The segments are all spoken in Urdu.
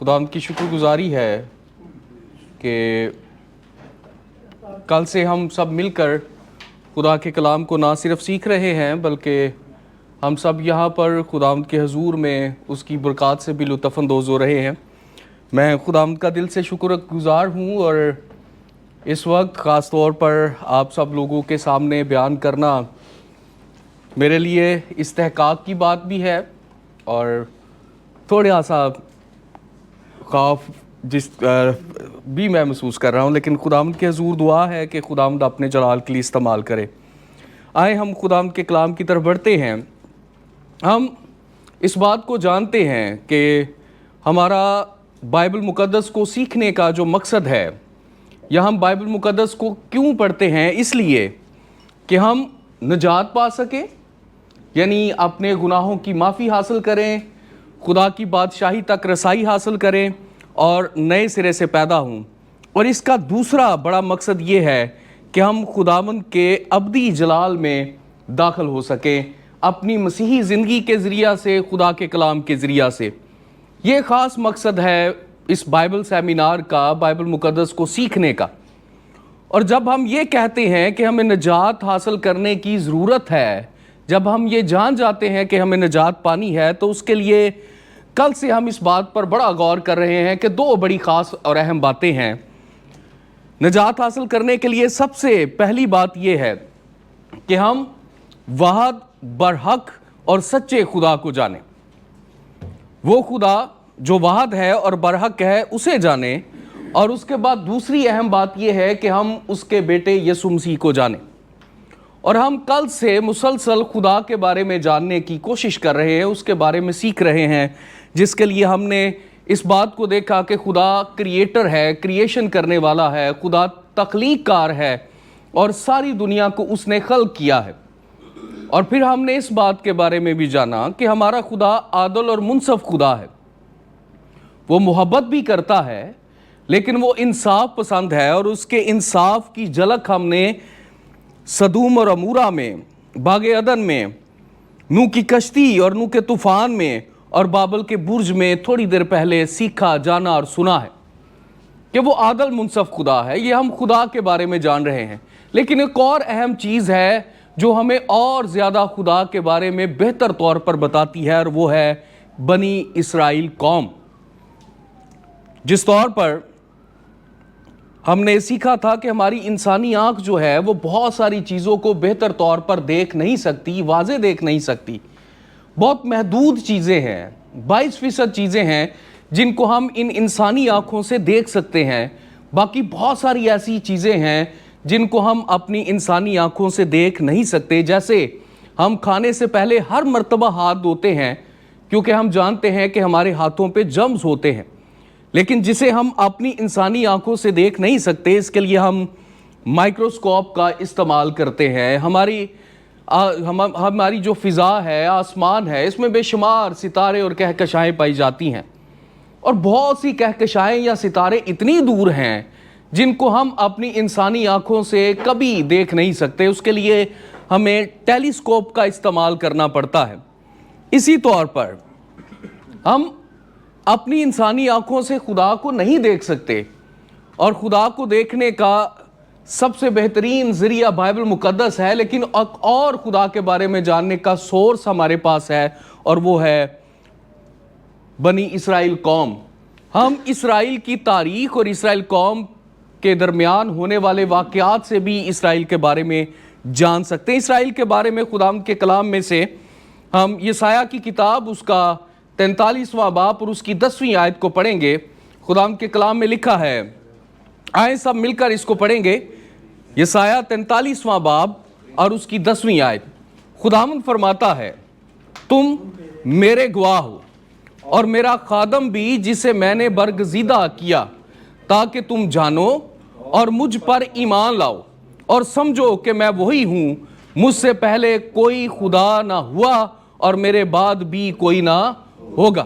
خداوند کی شکر گزاری ہے کہ کل سے ہم سب مل کر خدا کے کلام کو نہ صرف سیکھ رہے ہیں بلکہ ہم سب یہاں پر خداوند کے حضور میں اس کی برکات سے بھی لطف اندوز ہو رہے ہیں۔ میں خداوند کا دل سے شکر گزار ہوں، اور اس وقت خاص طور پر آپ سب لوگوں کے سامنے بیان کرنا میرے لیے استحقاق کی بات بھی ہے اور تھوڑا سا خوف بھی میں محسوس کر رہا ہوں، لیکن خداوند کے حضور دعا ہے کہ خداوند اپنے جلال کے لیے استعمال کرے۔ آئے ہم خداوند کے کلام کی طرف بڑھتے ہیں۔ ہم اس بات کو جانتے ہیں کہ ہمارا بائبل مقدس کو سیکھنے کا جو مقصد ہے، یا ہم بائبل مقدس کو کیوں پڑھتے ہیں، اس لیے کہ ہم نجات پا سکیں، یعنی اپنے گناہوں کی معافی حاصل کریں، خدا کی بادشاہی تک رسائی حاصل کریں اور نئے سرے سے پیدا ہوں۔ اور اس کا دوسرا بڑا مقصد یہ ہے کہ ہم خداوند کے ابدی جلال میں داخل ہو سکیں اپنی مسیحی زندگی کے ذریعہ سے، خدا کے کلام کے ذریعہ سے۔ یہ خاص مقصد ہے اس بائبل سیمینار کا، بائبل مقدس کو سیکھنے کا۔ اور جب ہم یہ کہتے ہیں کہ ہمیں نجات حاصل کرنے کی ضرورت ہے، جب ہم یہ جان جاتے ہیں کہ ہمیں نجات پانی ہے، تو اس کے لیے کل سے ہم اس بات پر بڑا غور کر رہے ہیں کہ دو بڑی خاص اور اہم باتیں ہیں۔ نجات حاصل کرنے کے لیے سب سے پہلی بات یہ ہے کہ ہم واحد، برحق اور سچے خدا کو جانیں۔ وہ خدا جو واحد ہے اور برحق ہے اسے جانیں، اور اس کے بعد دوسری اہم بات یہ ہے کہ ہم اس کے بیٹے یسوع مسیح کو جانیں۔ اور ہم کل سے مسلسل خدا کے بارے میں جاننے کی کوشش کر رہے ہیں، اس کے بارے میں سیکھ رہے ہیں، جس کے لیے ہم نے اس بات کو دیکھا کہ خدا کریٹر ہے، کریشن کرنے والا ہے، خدا تخلیق کار ہے اور ساری دنیا کو اس نے خلق کیا ہے۔ اور پھر ہم نے اس بات کے بارے میں بھی جانا کہ ہمارا خدا عادل اور منصف خدا ہے۔ وہ محبت بھی کرتا ہے، لیکن وہ انصاف پسند ہے، اور اس کے انصاف کی جھلک ہم نے سدوم اور عمورہ میں، باغ عدن میں، نوح کی کشتی اور نوح کے طوفان میں اور بابل کے برج میں تھوڑی دیر پہلے سیکھا، جانا اور سنا ہے کہ وہ عادل منصف خدا ہے۔ یہ ہم خدا کے بارے میں جان رہے ہیں، لیکن ایک اور اہم چیز ہے جو ہمیں اور زیادہ خدا کے بارے میں بہتر طور پر بتاتی ہے، اور وہ ہے بنی اسرائیل قوم۔ جس طور پر ہم نے سیکھا تھا کہ ہماری انسانی آنکھ جو ہے وہ بہت ساری چیزوں کو بہتر طور پر دیکھ نہیں سکتی، واضح دیکھ نہیں سکتی۔ بہت محدود چیزیں ہیں، 22% چیزیں ہیں جن کو ہم ان انسانی آنکھوں سے دیکھ سکتے ہیں، باقی بہت ساری ایسی چیزیں ہیں جن کو ہم اپنی انسانی آنکھوں سے دیکھ نہیں سکتے۔ جیسے ہم کھانے سے پہلے ہر مرتبہ ہاتھ دھوتے ہیں کیونکہ ہم جانتے ہیں کہ ہمارے ہاتھوں پہ جرمز ہوتے ہیں، لیکن جسے ہم اپنی انسانی آنکھوں سے دیکھ نہیں سکتے، اس کے لیے ہم مائکروسکوپ کا استعمال کرتے ہیں۔ ہماری جو فضا ہے، آسمان ہے، اس میں بے شمار ستارے اور کہکشائیں پائی جاتی ہیں، اور بہت سی کہکشائیں یا ستارے اتنی دور ہیں جن کو ہم اپنی انسانی آنکھوں سے کبھی دیکھ نہیں سکتے۔ اس کے لیے ہمیں ٹیلیسکوپ کا استعمال کرنا پڑتا ہے۔ اسی طور پر ہم اپنی انسانی آنکھوں سے خدا کو نہیں دیکھ سکتے، اور خدا کو دیکھنے کا سب سے بہترین ذریعہ بائبل مقدس ہے، لیکن اور خدا کے بارے میں جاننے کا سورس ہمارے پاس ہے، اور وہ ہے بنی اسرائیل قوم۔ ہم اسرائیل کی تاریخ اور اسرائیل قوم کے درمیان ہونے والے واقعات سے بھی اسرائیل کے بارے میں جان سکتے ہیں۔ اسرائیل کے بارے میں خداوند کے کلام میں سے ہم یسایہ کی کتاب، اس کا 43واں باب اور اس کی 10ویں آیت کو پڑھیں گے۔ خداوند کے کلام میں لکھا ہے، آئیں سب مل کر اس کو پڑھیں گے۔ یسایہ 43واں باب اور اس کی 10ویں آیت۔ خداوند فرماتا ہے، تم میرے گواہ ہو اور میرا خادم بھی، جسے میں نے برگزیدہ کیا، تاکہ تم جانو اور مجھ پر ایمان لاؤ اور سمجھو کہ میں وہی ہوں، مجھ سے پہلے کوئی خدا نہ ہوا اور میرے بعد بھی کوئی نہ ہوگا۔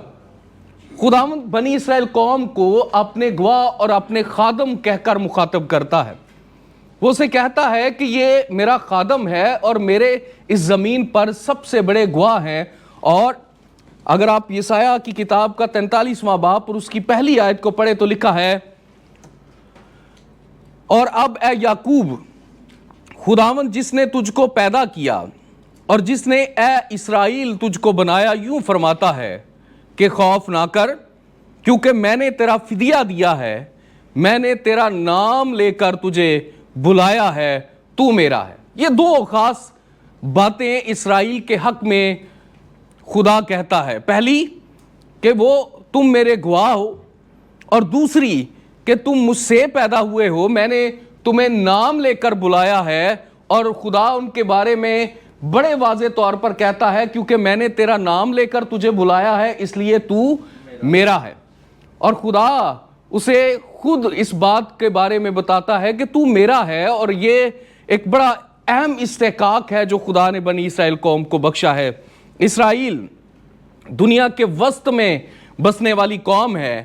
خداوند بنی اسرائیل قوم کو اپنے گواہ اور اپنے خادم کہہ کر مخاطب کرتا ہے۔ وہ اسے کہتا ہے کہ یہ میرا خادم ہے اور میرے اس زمین پر سب سے بڑے گواہ ہیں، اور اگر آپ یسایہ کی کتاب کا 43واں باب اور اس کی پہلی آیت کو پڑھے تو لکھا ہے، اور اب اے یعقوب، خداوند جس نے تجھ کو پیدا کیا اور جس نے اے اسرائیل تجھ کو بنایا یوں فرماتا ہے کہ خوف نہ کر، کیونکہ میں نے تیرا فدیہ دیا ہے، میں نے تیرا نام لے کر تجھے بلایا ہے، تو میرا ہے۔ یہ دو خاص باتیں اسرائیل کے حق میں خدا کہتا ہے، پہلی کہ وہ تم میرے گواہ ہو، اور دوسری کہ تم مجھ سے پیدا ہوئے ہو، میں نے تمہیں نام لے کر بلایا ہے۔ اور خدا ان کے بارے میں بڑے واضح طور پر کہتا ہے کیونکہ میں نے تیرا نام لے کر تجھے بلایا ہے اس لیے تو میرا ہے۔ اور خدا اسے خود اس بات کے بارے میں بتاتا ہے کہ تو میرا ہے، اور یہ ایک بڑا اہم استحقاق ہے جو خدا نے بنی اسرائیل قوم کو بخشا ہے۔ اسرائیل دنیا کے وسط میں بسنے والی قوم ہے،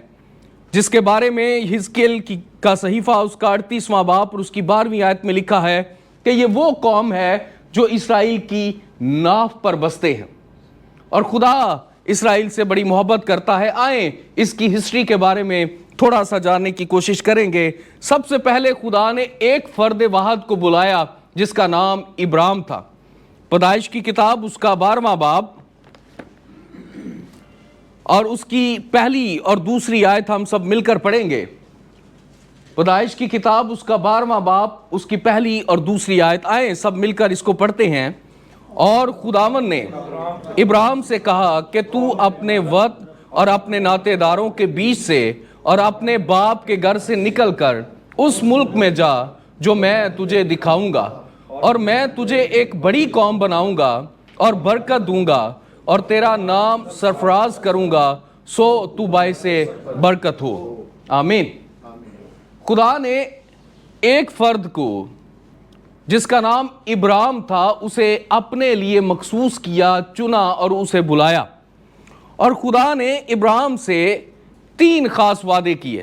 جس کے بارے میں حزقیل کا صحیفہ اس کا 38واں باب اور اس کی 12ویں آیت میں لکھا ہے کہ یہ وہ قوم ہے جو اسرائیل کی ناف پر بستے ہیں، اور خدا اسرائیل سے بڑی محبت کرتا ہے۔ آئیں اس کی ہسٹری کے بارے میں تھوڑا سا جاننے کی کوشش کریں گے۔ سب سے پہلے خدا نے ایک فرد واحد کو بلایا جس کا نام ابراہیم تھا۔ پیدائش کی کتاب اس کا 12واں باب اور اس کی پہلی اور دوسری آیت ہم سب مل کر پڑھیں گے۔ پیدائش کی کتاب اس کا 12واں باب اس کی پہلی اور دوسری آیت، آئیں سب مل کر اس کو پڑھتے ہیں۔ اور خداوند نے ابراہیم سے کہا کہ تو اپنے وطن اور اپنے ناطے داروں کے بیچ سے اور اپنے باپ کے گھر سے نکل کر اس ملک میں جا جو میں تجھے دکھاؤں گا، اور میں تجھے ایک بڑی قوم بناؤں گا اور برکت دوں گا اور تیرا نام سرفراز کروں گا، سو تو باعث برکت ہو۔ آمین۔ خدا نے ایک فرد کو جس کا نام ابراہیم تھا اسے اپنے لیے مخصوص کیا، چنا اور اسے بلایا، اور خدا نے ابراہیم سے 3 خاص وعدے کیے،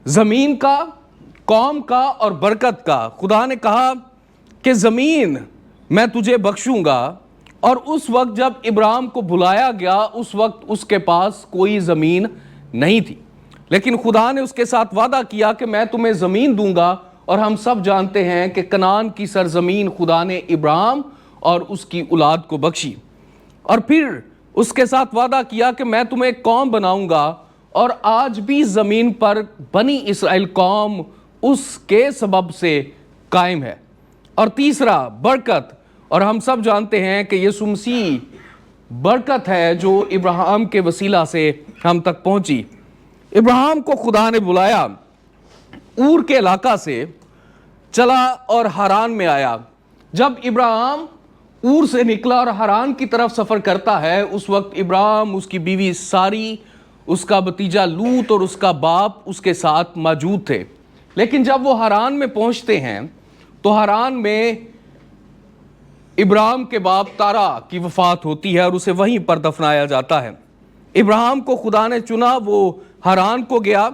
زمین کا، قوم کا اور برکت کا۔ خدا نے کہا کہ زمین میں تجھے بخشوں گا، اور اس وقت جب ابراہیم کو بلایا گیا اس وقت اس کے پاس کوئی زمین نہیں تھی، لیکن خدا نے اس کے ساتھ وعدہ کیا کہ میں تمہیں زمین دوں گا، اور ہم سب جانتے ہیں کہ کنعان کی سرزمین خدا نے ابراہیم اور اس کی اولاد کو بخشی۔ اور پھر اس کے ساتھ وعدہ کیا کہ میں تمہیں ایک قوم بناؤں گا، اور آج بھی زمین پر بنی اسرائیل قوم اس کے سبب سے قائم ہے۔ اور تیسرا برکت، اور ہم سب جانتے ہیں کہ یسوع مسیح برکت ہے جو ابراہیم کے وسیلہ سے ہم تک پہنچی۔ ابراہیم کو خدا نے بلایا، اور کے علاقہ سے چلا اور ہاران میں آیا۔ جب ابراہیم اور سے نکلا اور ہاران کی طرف سفر کرتا ہے، اس وقت ابراہیم، اس کی بیوی ساری، اس کا بھتیجا لوط اور اس کا باپ اس کے ساتھ موجود تھے۔ لیکن جب وہ ہاران میں پہنچتے ہیں تو ہاران میں ابراہیم کے باپ تارا کی وفات ہوتی ہے اور اسے وہیں پر دفنایا جاتا ہے۔ ابراہیم کو خدا نے چنا، وہ ہاران کو گیا،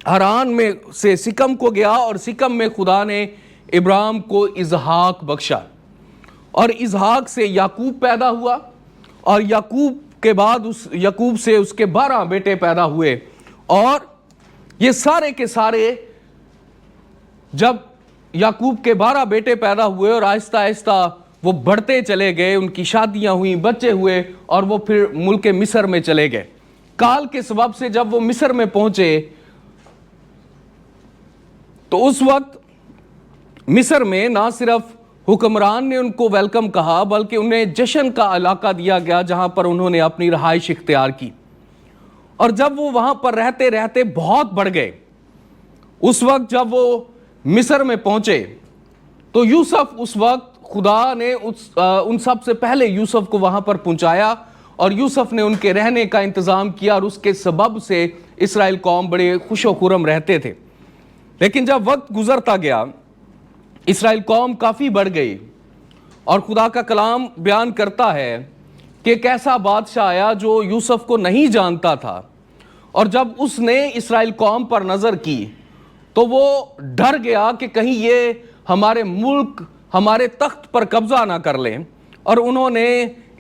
ہاران میں سے سکم کو گیا، اور سکم میں خدا نے ابراہیم کو اسحاق بخشا، اور اسحاق سے یعقوب پیدا ہوا، اور یعقوب کے بعد یعقوب سے اس کے 12 بیٹے پیدا ہوئے۔ اور یہ سارے کے سارے جب یعقوب کے 12 بیٹے پیدا ہوئے اور آہستہ آہستہ وہ بڑھتے چلے گئے، ان کی شادیاں ہوئیں، بچے ہوئے، اور وہ پھر ملک مصر میں چلے گئے۔ کال کے سبب سے جب وہ مصر میں پہنچے تو اس وقت مصر میں نہ صرف حکمران نے ان کو ویلکم کہا بلکہ انہیں جشن کا علاقہ دیا گیا جہاں پر انہوں نے اپنی رہائش اختیار کی۔ اور جب وہ وہاں پر رہتے رہتے بہت بڑھ گئے، اس وقت جب وہ مصر میں پہنچے تو یوسف، اس وقت خدا نے ان سب سے پہلے یوسف کو وہاں پر پہنچایا، اور یوسف نے ان کے رہنے کا انتظام کیا، اور اس کے سبب سے اسرائیل قوم بڑے خوش و خرم رہتے تھے۔ لیکن جب وقت گزرتا گیا اسرائیل قوم کافی بڑھ گئی، اور خدا کا کلام بیان کرتا ہے کہ ایک ایسا بادشاہ آیا جو یوسف کو نہیں جانتا تھا، اور جب اس نے اسرائیل قوم پر نظر کی تو وہ ڈر گیا کہ کہیں یہ ہمارے ملک، ہمارے تخت پر قبضہ نہ کر لیں، اور انہوں نے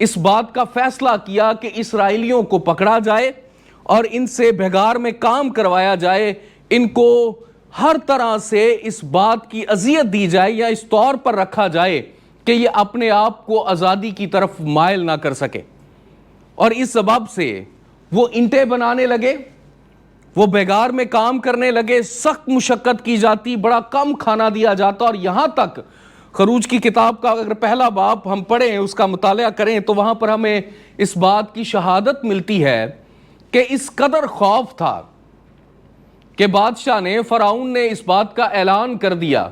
اس بات کا فیصلہ کیا کہ اسرائیلیوں کو پکڑا جائے اور ان سے بھگار میں کام کروایا جائے، ان کو ہر طرح سے اس بات کی اذیت دی جائے یا اس طور پر رکھا جائے کہ یہ اپنے آپ کو آزادی کی طرف مائل نہ کر سکے۔ اور اس سبب سے وہ اینٹیں بنانے لگے، وہ بیگار میں کام کرنے لگے، سخت مشقت کی جاتی، بڑا کم کھانا دیا جاتا، اور یہاں تک خروج کی کتاب کا اگر پہلا باب ہم پڑھیں، اس کا مطالعہ کریں، تو وہاں پر ہمیں اس بات کی شہادت ملتی ہے کہ اس قدر خوف تھا کہ بادشاہ نے، فرعون نے اس بات کا اعلان کر دیا،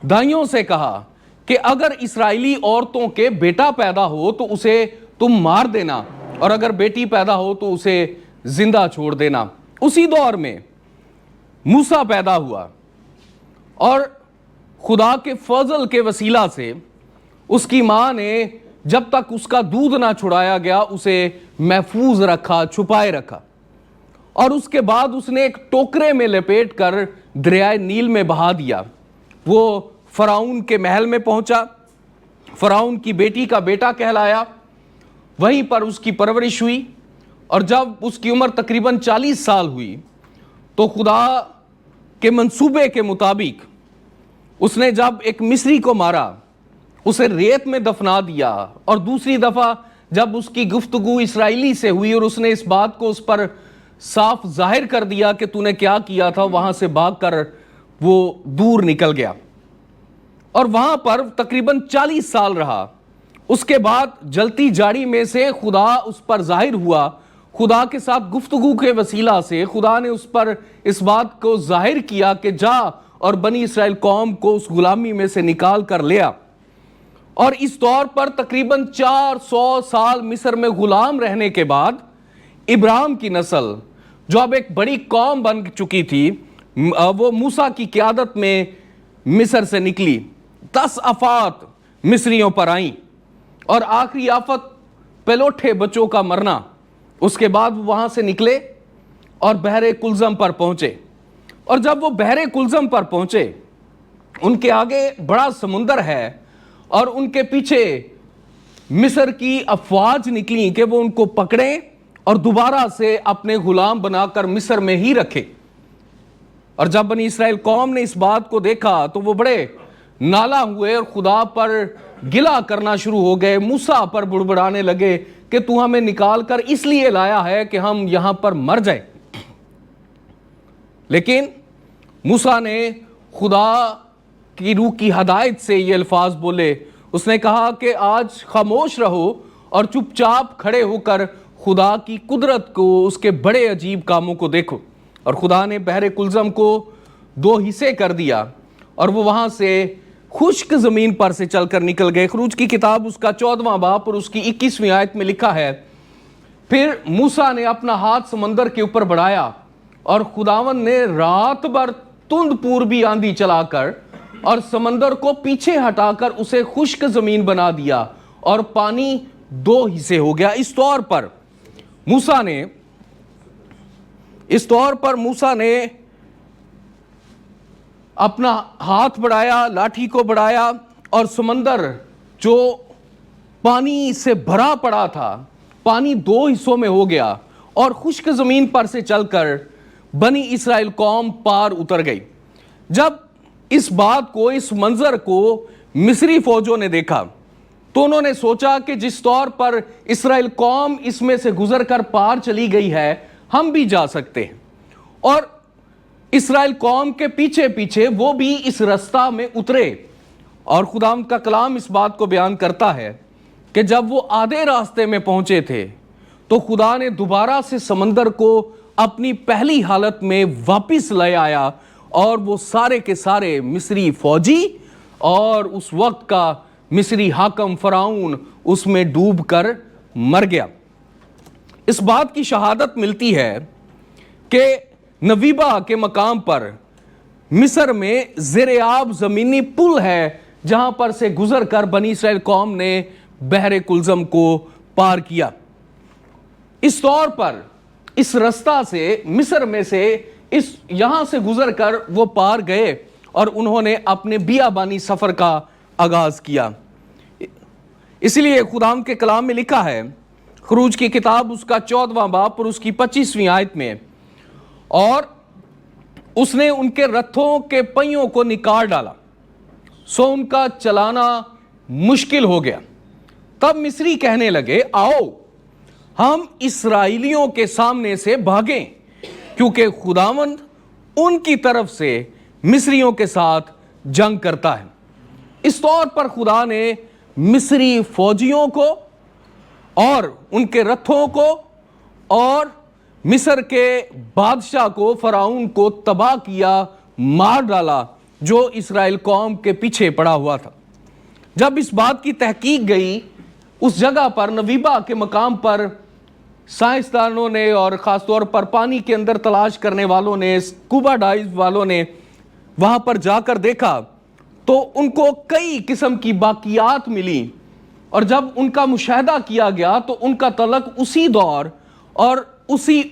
دائیوں سے کہا کہ اگر اسرائیلی عورتوں کے بیٹا پیدا ہو تو اسے تم مار دینا، اور اگر بیٹی پیدا ہو تو اسے زندہ چھوڑ دینا۔ اسی دور میں موسیٰ پیدا ہوا، اور خدا کے فضل کے وسیلہ سے اس کی ماں نے جب تک اس کا دودھ نہ چھڑایا گیا اسے محفوظ رکھا، چھپائے رکھا، اور اس کے بعد اس نے ایک ٹوکرے میں لپیٹ کر دریائے نیل میں بہا دیا۔ وہ فرعون کے محل میں پہنچا، فرعون کی بیٹی کا بیٹا کہلایا، وہیں پر اس کی پرورش ہوئی، اور جب اس کی عمر تقریباً 40 سال ہوئی تو خدا کے منصوبے کے مطابق اس نے جب ایک مصری کو مارا، اسے ریت میں دفنا دیا، اور دوسری دفعہ جب اس کی گفتگو اسرائیلی سے ہوئی اور اس نے اس بات کو اس پر صاف ظاہر کر دیا کہ تو نے کیا کیا تھا، وہاں سے بھاگ کر وہ دور نکل گیا اور وہاں پر تقریباً 40 سال رہا۔ اس کے بعد جلتی جاڑی میں سے خدا اس پر ظاہر ہوا، خدا کے ساتھ گفتگو کے وسیلہ سے خدا نے اس پر اس بات کو ظاہر کیا کہ جا اور بنی اسرائیل قوم کو اس غلامی میں سے نکال کر لیا۔ اور اس طور پر تقریباً 400 سال مصر میں غلام رہنے کے بعد ابراہیم کی نسل جو اب ایک بڑی قوم بن چکی تھی، وہ موسیٰ کی قیادت میں مصر سے نکلی۔ 10 آفات مصریوں پر آئیں، اور آخری آفت پلوٹھے بچوں کا مرنا۔ اس کے بعد وہ وہاں سے نکلے اور بحر کلزم پر پہنچے، اور جب وہ بحر کلزم پر پہنچے ان کے آگے بڑا سمندر ہے اور ان کے پیچھے مصر کی افواج نکلی کہ وہ ان کو پکڑیں اور دوبارہ سے اپنے غلام بنا کر مصر میں ہی رکھے۔ اور جب بنی اسرائیل قوم نے اس بات کو دیکھا تو وہ بڑے نالا ہوئے اور خدا پر گلہ کرنا شروع ہو گئے، موسیٰ پر بڑبڑانے لگے کہ تو ہمیں نکال کر اس لیے لایا ہے کہ ہم یہاں پر مر جائیں۔ لیکن موسیٰ نے خدا کی روح کی ہدایت سے یہ الفاظ بولے، اس نے کہا کہ آج خاموش رہو اور چپ چاپ کھڑے ہو کر خدا کی قدرت کو، اس کے بڑے عجیب کاموں کو دیکھو۔ اور خدا نے بحر کلزم کو 2 حصے کر دیا اور وہ وہاں سے خشک زمین پر سے چل کر نکل گئے۔ خروج کی کتاب اس کا 14واں باب اور اس کی 21ویں آیت میں لکھا ہے، پھر موسیٰ نے اپنا ہاتھ سمندر کے اوپر بڑھایا اور خداوند نے رات بھر تند پوربی آندھی چلا کر اور سمندر کو پیچھے ہٹا کر اسے خشک زمین بنا دیا اور پانی 2 حصے ہو گیا۔ اس طور پر موسیٰ نے اپنا ہاتھ بڑھایا، لاٹھی کو بڑھایا، اور سمندر جو پانی سے بھرا پڑا تھا پانی 2 حصوں میں ہو گیا اور خشک زمین پر سے چل کر بنی اسرائیل قوم پار اتر گئی۔ جب اس بات کو، اس منظر کو مصری فوجوں نے دیکھا تو انہوں نے سوچا کہ جس طور پر اسرائیل قوم اس میں سے گزر کر پار چلی گئی ہے ہم بھی جا سکتے ہیں، اور اسرائیل قوم کے پیچھے پیچھے وہ بھی اس رستہ میں اترے۔ اور خدا کا کلام اس بات کو بیان کرتا ہے کہ جب وہ آدھے راستے میں پہنچے تھے تو خدا نے دوبارہ سے سمندر کو اپنی پہلی حالت میں واپس لے آیا، اور وہ سارے کے سارے مصری فوجی اور اس وقت کا مصری حاکم فرعون اس میں ڈوب کر مر گیا۔ اس بات کی شہادت ملتی ہے کہ نویبہ کے مقام پر مصر میں زیر آب زمینی پل ہے جہاں پر سے گزر کر بنی اسرائیل قوم نے بحر کلزم کو پار کیا۔ اس طور پر اس رستہ سے مصر میں سے یہاں سے گزر کر وہ پار گئے اور انہوں نے اپنے بیابانی سفر کا آغاز کیا۔ اسی لیے خداوند کے کلام میں لکھا ہے خروج کی کتاب اس کا 14واں باب اور اس کی 25ویں آیت میں، اور اس نے ان کے رتھوں کے پہیوں کو نکال ڈالا سو ان کا چلانا مشکل ہو گیا۔ تب مصری کہنے لگے آؤ ہم اسرائیلیوں کے سامنے سے بھاگیں، کیونکہ خداوند ان کی طرف سے مصریوں کے ساتھ جنگ کرتا ہے۔ اس طور پر خدا نے مصری فوجیوں کو اور ان کے رتھوں کو اور مصر کے بادشاہ کو، فرعون کو تباہ کیا، مار ڈالا جو اسرائیل قوم کے پیچھے پڑا ہوا تھا۔ جب اس بات کی تحقیق گئی اس جگہ پر، نویبا کے مقام پر، سائنسدانوں نے اور خاص طور پر پانی کے اندر تلاش کرنے والوں نے، اسکوبا ڈائیو والوں نے وہاں پر جا کر دیکھا تو ان کو کئی قسم کی باقیات ملی، اور جب ان کا مشاہدہ کیا گیا تو ان کا تعلق اسی دور اور اسی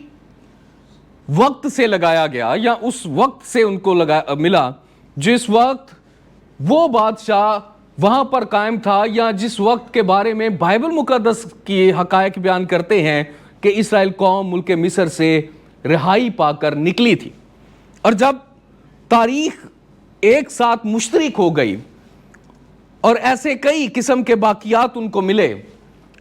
وقت سے لگایا گیا، یا اس وقت سے ان کو ملا جس وقت وہ بادشاہ وہاں پر قائم تھا، یا جس وقت کے بارے میں بائبل مقدس کی حقائق بیان کرتے ہیں کہ اسرائیل قوم ملک مصر سے رہائی پا کر نکلی تھی۔ اور جب تاریخ ایک ساتھ مشترک ہو گئی اور ایسے کئی قسم کے باقیات ان کو ملے،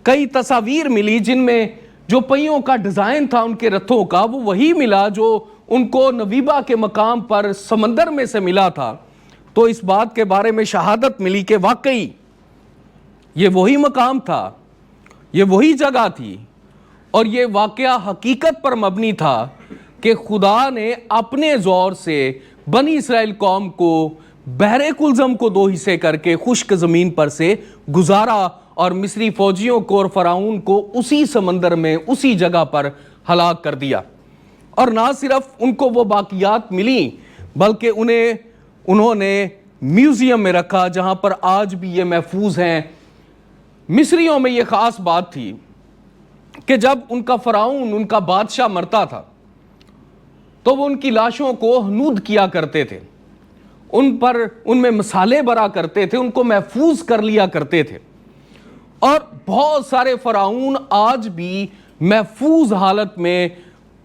کئی تصاویر ملی جن میں جو پہیوں کا ڈیزائن تھا ان کے رتھوں کا وہ وہی ملا جو ان کو نویبا کے مقام پر سمندر میں سے ملا تھا، تو اس بات کے بارے میں شہادت ملی کہ واقعی یہ وہی مقام تھا، یہ وہی جگہ تھی، اور یہ واقعہ حقیقت پر مبنی تھا کہ خدا نے اپنے زور سے بنی اسرائیل قوم کو بحر کلزم کو 2 حصے کر کے خشک زمین پر سے گزارا، اور مصری فوجیوں کو اور فرعون کو اسی سمندر میں اسی جگہ پر ہلاک کر دیا۔ اور نہ صرف ان کو وہ باقیات ملی بلکہ انہوں نے میوزیم میں رکھا جہاں پر آج بھی یہ محفوظ ہیں۔ مصریوں میں یہ خاص بات تھی کہ جب ان کا فرعون، ان کا بادشاہ مرتا تھا تو وہ ان کی لاشوں کو ہنود کیا کرتے تھے، ان میں مسالے بھرا کرتے تھے، ان کو محفوظ کر لیا کرتے تھے، اور بہت سارے فرعون آج بھی محفوظ حالت میں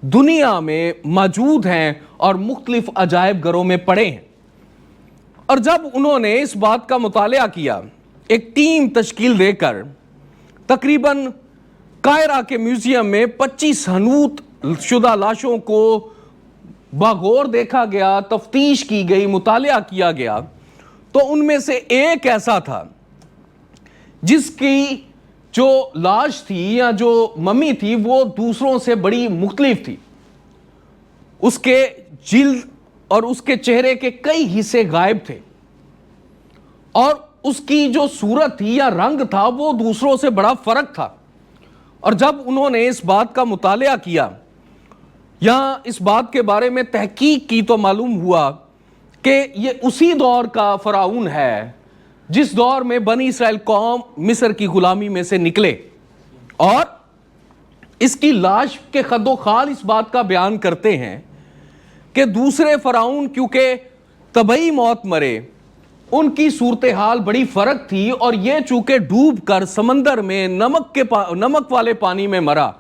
دنیا میں موجود ہیں اور مختلف عجائب گھروں میں پڑے ہیں۔ اور جب انہوں نے اس بات کا مطالعہ کیا، ایک ٹیم تشکیل دے کر تقریباً قاہرہ کے میوزیم میں 25 ہنوت شدہ لاشوں کو باغور دیکھا گیا، تفتیش کی گئی، مطالعہ کیا گیا، تو ان میں سے ایک ایسا تھا جس کی جو لاش تھی یا جو ممی تھی وہ دوسروں سے بڑی مختلف تھی۔ اس کے جلد اور اس کے چہرے کے کئی حصے غائب تھے، اور اس کی جو صورت تھی یا رنگ تھا وہ دوسروں سے بڑا فرق تھا۔ اور جب انہوں نے اس بات کا مطالعہ کیا یا اس بات کے بارے میں تحقیق کی تو معلوم ہوا کہ یہ اسی دور کا فرعون ہے جس دور میں بنی اسرائیل قوم مصر کی غلامی میں سے نکلے، اور اس کی لاش کے خد و خال اس بات کا بیان کرتے ہیں کہ دوسرے فرعون کیونکہ طبعی موت مرے، ان کی صورتحال بڑی فرق تھی، اور یہ چونکہ ڈوب کر سمندر میں نمک والے پانی میں مرا،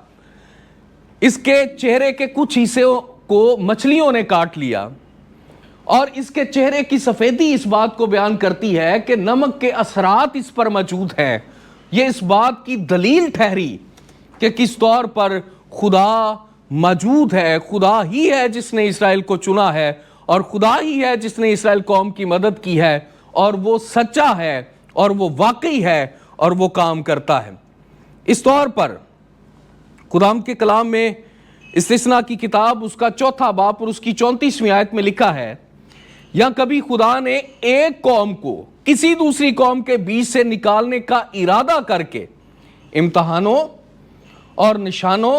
اس کے چہرے کے کچھ حصوں کو مچھلیوں نے کاٹ لیا، اور اس کے چہرے کی سفیدی اس بات کو بیان کرتی ہے کہ نمک کے اثرات اس پر موجود ہیں۔ یہ اس بات کی دلیل ٹھہری کہ کس طور پر خدا موجود ہے، خدا ہی ہے جس نے اسرائیل کو چنا ہے، اور خدا ہی ہے جس نے اسرائیل قوم کی مدد کی ہے، اور وہ سچا ہے اور وہ واقعی ہے اور وہ کام کرتا ہے۔ اس طور پر خداوند کے کلام میں استثناء کی کتاب اس کا 4واں باب اور اس کی 34ویں آیت میں لکھا ہے، یا کبھی خدا نے ایک قوم کو کسی دوسری قوم کے بیچ سے نکالنے کا ارادہ کر کے امتحانوں اور نشانوں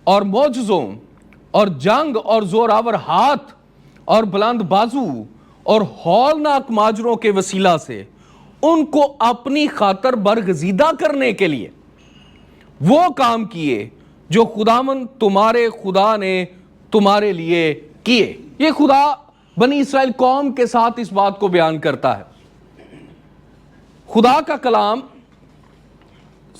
اور معجزوں اور جنگ اور زوراور ہاتھ اور بلند بازو اور ہولناک ماجروں کے وسیلہ سے ان کو اپنی خاطر برگزیدہ کرنے کے لیے وہ کام کیے جو خداوند تمہارے خدا نے تمہارے لیے کیے۔ یہ خدا بنی اسرائیل قوم کے ساتھ اس بات کو بیان کرتا ہے۔ خدا کا کلام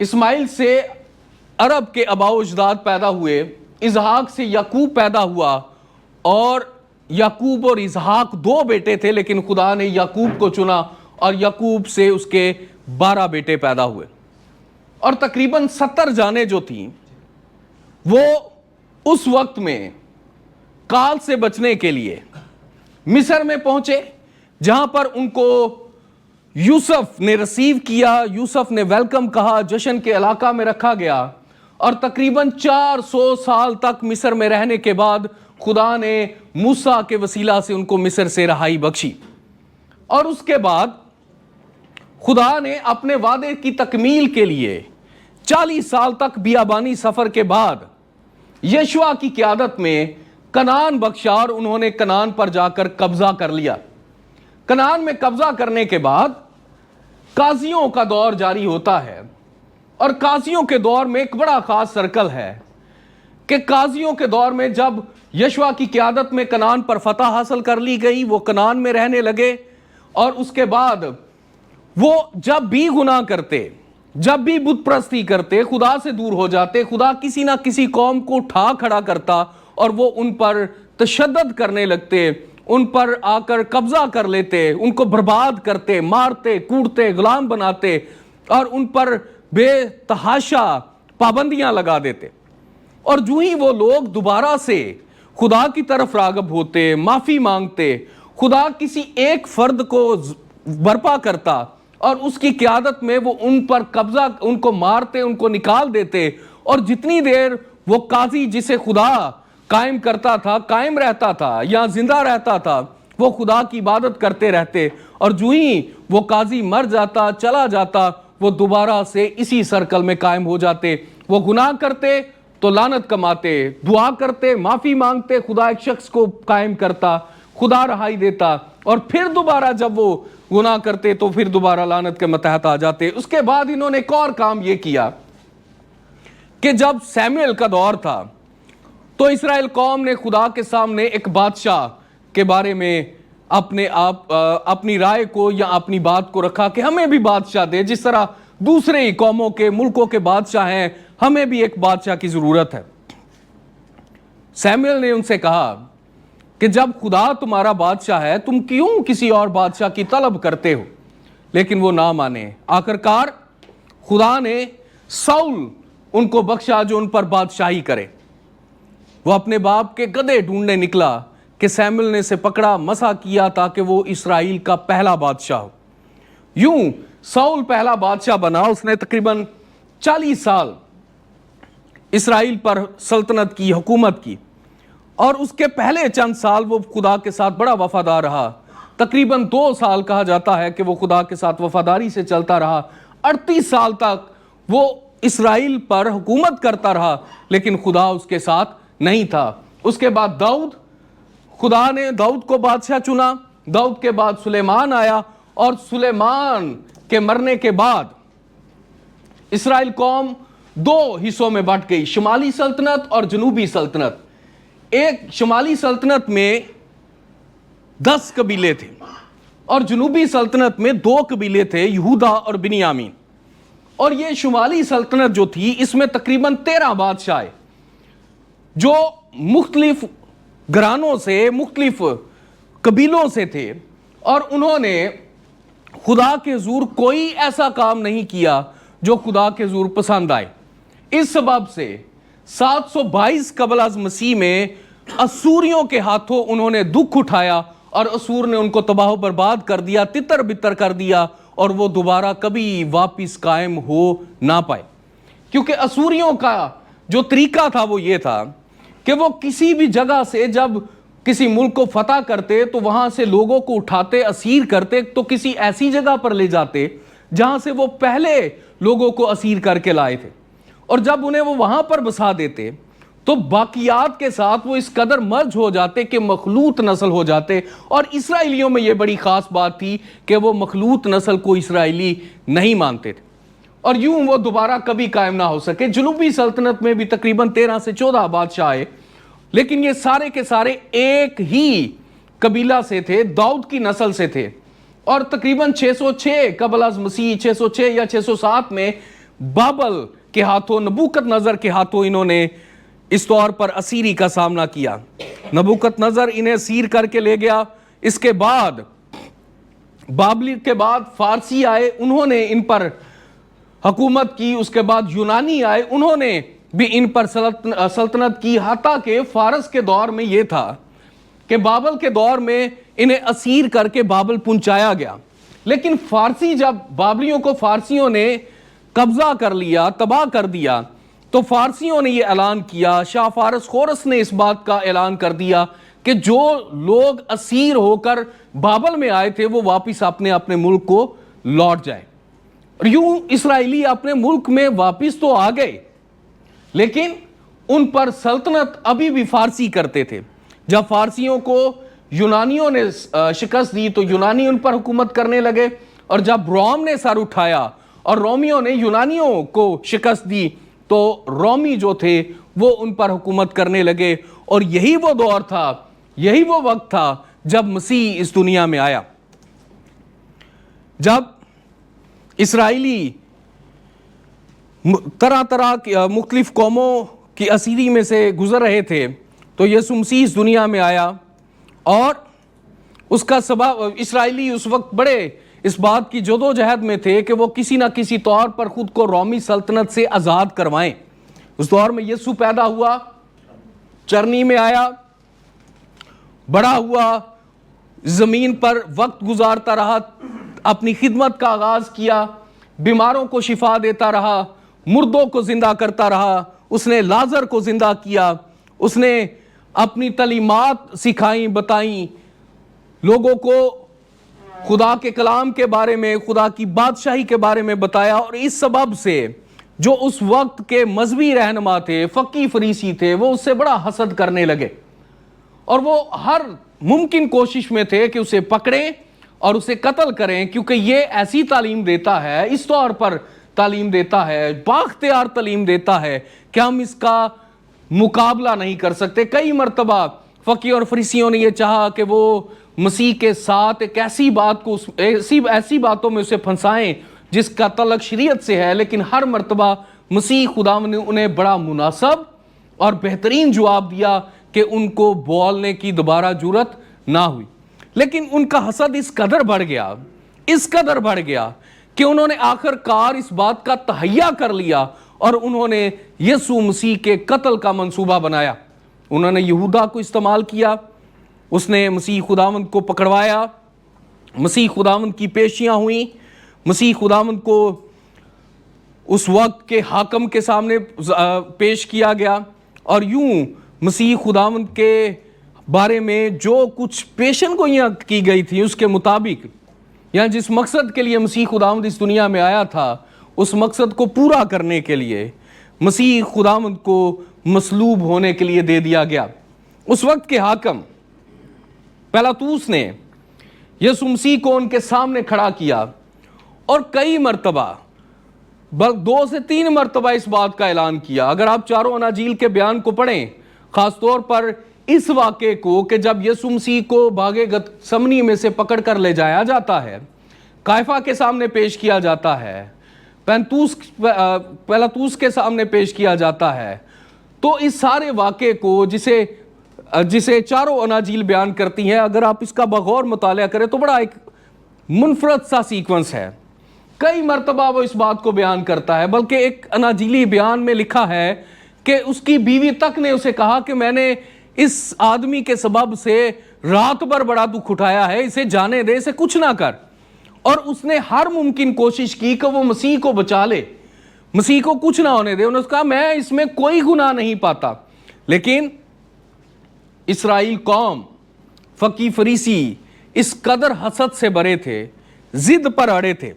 اسماعیل سے عرب کے آباء و اجداد پیدا ہوئے، اسحاق سے یعقوب پیدا ہوا، اور یعقوب اور اسحاق دو بیٹے تھے، لیکن خدا نے یعقوب کو چنا اور یعقوب سے اس کے 12 بیٹے پیدا ہوئے۔ اور تقریباً 70 جانیں جو تھیں وہ اس وقت میں کال سے بچنے کے لیے مصر میں پہنچے، جہاں پر ان کو یوسف نے ریسیو کیا، یوسف نے ویلکم کہا، جشن کے علاقہ میں رکھا گیا، اور تقریباً 400 سال تک مصر میں رہنے کے بعد خدا نے موسیٰ کے وسیلہ سے ان کو مصر سے رہائی بخشی۔ اور اس کے بعد خدا نے اپنے وعدے کی تکمیل کے لیے 40 سال تک بیابانی سفر کے بعد یشوع کی قیادت میں کنعان بخشا، اور انہوں نے کنعان پر جا کر قبضہ کر لیا۔ کنعان میں قبضہ کرنے کے بعد قاضیوں کا دور جاری ہوتا ہے، اور قاضیوں کے دور میں ایک بڑا خاص سرکل ہے کہ قاضیوں کے دور میں جب یشوع کی قیادت میں کنعان پر فتح حاصل کر لی گئی، وہ کنعان میں رہنے لگے، اور اس کے بعد وہ جب بھی گناہ کرتے، جب بھی بت پرستی کرتے، خدا سے دور ہو جاتے، خدا کسی نہ کسی قوم کو اٹھا کھڑا کرتا اور وہ ان پر تشدد کرنے لگتے، ان پر آ کر قبضہ کر لیتے، ان کو برباد کرتے، مارتے، کوڑتے، غلام بناتے، اور ان پر بے تحاشا پابندیاں لگا دیتے۔ اور جو ہی وہ لوگ دوبارہ سے خدا کی طرف راغب ہوتے، معافی مانگتے، خدا کسی ایک فرد کو برپا کرتا اور اس کی قیادت میں وہ ان پر قبضہ، ان کو مارتے، ان کو نکال دیتے، اور جتنی دیر وہ قاضی جسے خدا قائم کرتا تھا قائم رہتا تھا یا زندہ رہتا تھا، وہ خدا کی عبادت کرتے رہتے، اور جو ہی وہ قاضی مر جاتا، چلا جاتا، وہ دوبارہ سے اسی سرکل میں قائم ہو جاتے۔ وہ گناہ کرتے تو لعنت کماتے، دعا کرتے، معافی مانگتے، خدا ایک شخص کو قائم کرتا، خدا رہائی دیتا، اور پھر دوبارہ جب وہ گناہ کرتے تو پھر دوبارہ لعنت کے متحت آ جاتے۔ اس کے بعد انہوں نے ایک اور کام یہ کیا کہ جب سیموئیل کا دور تھا تو اسرائیل قوم نے خدا کے سامنے ایک بادشاہ کے بارے میں اپنی رائے کو یا اپنی بات کو رکھا کہ ہمیں بھی بادشاہ دے، جس طرح دوسرے ہی قوموں کے ملکوں کے بادشاہ ہیں، ہمیں بھی ایک بادشاہ کی ضرورت ہے۔ سیموئیل نے ان سے کہا کہ جب خدا تمہارا بادشاہ ہے، تم کیوں کسی اور بادشاہ کی طلب کرتے ہو؟ لیکن وہ نہ مانے۔ آخرکار خدا نے ساؤل ان کو بخشا جو ان پر بادشاہی کرے۔ وہ اپنے باپ کے گدھے ڈھونڈنے نکلا کہ سیموئیل نے اسے پکڑا، مسح کیا تاکہ وہ اسرائیل کا پہلا بادشاہ ہو۔ یوں ساؤل پہلا بادشاہ بنا۔ اس نے تقریباً 40 سال اسرائیل پر سلطنت کی، حکومت کی، اور اس کے پہلے چند سال وہ خدا کے ساتھ بڑا وفادار رہا۔ تقریباً 2 سال کہا جاتا ہے کہ وہ خدا کے ساتھ وفاداری سے چلتا رہا۔ 38 سال تک وہ اسرائیل پر حکومت کرتا رہا، لیکن خدا اس کے ساتھ نہیں تھا۔ اس کے بعد خدا نے داؤد کو بادشاہ چنا۔ داؤد کے بعد سلیمان آیا، اور سلیمان کے مرنے کے بعد اسرائیل قوم 2 حصوں میں بٹ گئی، شمالی سلطنت اور جنوبی سلطنت۔ ایک شمالی سلطنت میں 10 قبیلے تھے، اور جنوبی سلطنت میں 2 قبیلے تھے، یہودا اور بنیامین۔ اور یہ شمالی سلطنت جو تھی، اس میں تقریباً 13 بادشاہ آئے جو مختلف گھرانوں سے، مختلف قبیلوں سے تھے، اور انہوں نے خدا کے حضور کوئی ایسا کام نہیں کیا جو خدا کے حضور پسند آئے۔ اس سبب سے 722 قبل از مسیح میں اسوریوں کے ہاتھوں انہوں نے دکھ اٹھایا، اور اسور نے ان کو تباہ و برباد کر دیا، تتر بتر کر دیا، اور وہ دوبارہ کبھی واپس قائم ہو نہ پائے۔ کیونکہ اسوریوں کا جو طریقہ تھا وہ یہ تھا کہ وہ کسی بھی جگہ سے جب کسی ملک کو فتح کرتے تو وہاں سے لوگوں کو اٹھاتے، اسیر کرتے، تو کسی ایسی جگہ پر لے جاتے جہاں سے وہ پہلے لوگوں کو اسیر کر کے لائے تھے، اور جب انہیں وہ وہاں پر بسا دیتے تو باقیات کے ساتھ وہ اس قدر مرج ہو جاتے کہ مخلوط نسل ہو جاتے۔ اور اسرائیلیوں میں یہ بڑی خاص بات تھی کہ وہ مخلوط نسل کو اسرائیلی نہیں مانتے تھے، اور یوں وہ دوبارہ کبھی قائم نہ ہو سکے۔ جنوبی سلطنت میں بھی تقریباً 13 سے 14 بادشاہ آئے، لیکن یہ سارے کے سارے ایک ہی قبیلہ سے تھے، داؤد کی نسل سے تھے۔ اور تقریباً 606 قبل از مسیح، 606 یا 607 میں بابل کے ہاتھوں، نبوکت نظر کے ہاتھوں انہوں نے اس طور پر اسیری کا سامنا کیا۔ نبوکت نظر انہیں اسیر کر کے لے گیا۔ اس کے بعد بابلی کے بعد فارسی آئے، انہوں نے ان پر حکومت کی۔ اس کے بعد یونانی آئے، انہوں نے بھی ان پر سلطنت کی، حتیٰ کہ فارس کے دور میں یہ تھا کہ بابل کے دور میں انہیں اسیر کر کے بابل پہنچایا گیا۔ لیکن فارسی، جب بابلیوں کو فارسیوں نے قبضہ کر لیا، تباہ کر دیا، تو فارسیوں نے یہ اعلان کیا، شاہ فارس خورس نے اس بات کا اعلان کر دیا کہ جو لوگ اسیر ہو کر بابل میں آئے تھے وہ واپس اپنے اپنے ملک کو لوٹ جائیں۔ اور یوں اسرائیلی اپنے ملک میں واپس تو آ گئے، لیکن ان پر سلطنت ابھی بھی فارسی کرتے تھے۔ جب فارسیوں کو یونانیوں نے شکست دی تو یونانی ان پر حکومت کرنے لگے، اور جب روم نے سر اٹھایا اور رومیوں نے یونانیوں کو شکست دی تو رومی جو تھے وہ ان پر حکومت کرنے لگے۔ اور یہی وہ دور تھا، یہی وہ وقت تھا جب مسیح اس دنیا میں آیا۔ جب اسرائیلی طرح طرح مختلف قوموں کی اسیری میں سے گزر رہے تھے تو یسوع مسیح اس دنیا میں آیا، اور اس کا سبب اسرائیلی اس وقت بڑے اس بات کی جدوجہد میں تھے کہ وہ کسی نہ کسی طور پر خود کو رومی سلطنت سے آزاد کروائیں۔ اس دور میں یسوع پیدا ہوا، چرنی میں آیا، بڑا ہوا، زمین پر وقت گزارتا رہا، اپنی خدمت کا آغاز کیا، بیماروں کو شفا دیتا رہا، مردوں کو زندہ کرتا رہا، اس نے لازر کو زندہ کیا، اس نے اپنی تعلیمات سکھائیں، بتائیں، لوگوں کو خدا کے کلام کے بارے میں، خدا کی بادشاہی کے بارے میں بتایا۔ اور اس سبب سے جو اس وقت کے مذہبی رہنما تھے، فقی فریسی تھے، وہ اس سے بڑا حسد کرنے لگے، اور وہ ہر ممکن کوشش میں تھے کہ اسے پکڑیں اور اسے قتل کریں، کیونکہ یہ ایسی تعلیم دیتا ہے، اس طور پر تعلیم دیتا ہے، بااختیار تعلیم دیتا ہے کہ ہم اس کا مقابلہ نہیں کر سکتے۔ کئی مرتبہ فقی اور فریسیوں نے یہ چاہا کہ وہ مسیح کے ساتھ ایک ایسی بات کو ایسی باتوں میں اسے پھنسائیں جس کا تعلق شریعت سے ہے، لیکن ہر مرتبہ مسیح خداوند نے انہیں بڑا مناسب اور بہترین جواب دیا کہ ان کو بولنے کی دوبارہ جرأت نہ ہوئی۔ لیکن ان کا حسد اس قدر بڑھ گیا کہ انہوں نے آخر کار اس بات کا تہیہ کر لیا اور انہوں نے یسوع مسیح کے قتل کا منصوبہ بنایا۔ انہوں نے یہودا کو استعمال کیا، اس نے مسیح خداوند کو پکڑوایا، مسیح خداوند کی پیشیاں ہوئیں، مسیح خداوند کو اس وقت کے حاکم کے سامنے پیش کیا گیا، اور یوں مسیح خداوند کے بارے میں جو کچھ پیشن گوئیاں کی گئی تھی اس کے مطابق، یا جس مقصد کے لیے مسیح خداوند اس دنیا میں آیا تھا، اس مقصد کو پورا کرنے کے لیے مسیح خداوند کو مصلوب ہونے کے لیے دے دیا گیا۔ اس وقت کے حاکم پیلاطوس نے یسوع مسیح کو ان کے سامنے کھڑا کیا، اور کئی مرتبہ 2 سے 3 مرتبہ اس بات کا اعلان کیا۔ اگر آپ چاروں اناجیل کے بیان کو پڑھیں، خاص طور پر اس واقعے کو کہ جب یسوع مسیح کو باغ گتسمنی میں سے پکڑ کر لے جایا جاتا ہے، قیافہ کے سامنے پیش کیا جاتا ہے، پیلاطوس کے سامنے پیش کیا جاتا ہے، تو اس سارے واقعے کو جسے چاروں اناجیل بیان کرتی ہیں، اگر آپ اس کا بغور مطالعہ کریں تو بڑا ایک منفرد سا سیکونس ہے۔ کئی مرتبہ وہ اس بات کو بیان کرتا ہے، بلکہ ایک اناجیلی بیان میں لکھا ہے کہ اس کی بیوی تک نے اسے کہا کہ میں نے اس آدمی کے سبب سے رات بھر بڑا دکھ اٹھایا ہے، اسے جانے دے، اسے کچھ نہ کر۔ اور اس نے ہر ممکن کوشش کی کہ وہ مسیح کو بچا لے، مسیح کو کچھ نہ ہونے دے۔ انہوں نے کہا میں اس میں کوئی گناہ نہیں پاتا، لیکن اسرائیل قوم، فقی فریسی اس قدر حسد سے بھرے تھے، ضد پر اڑے تھے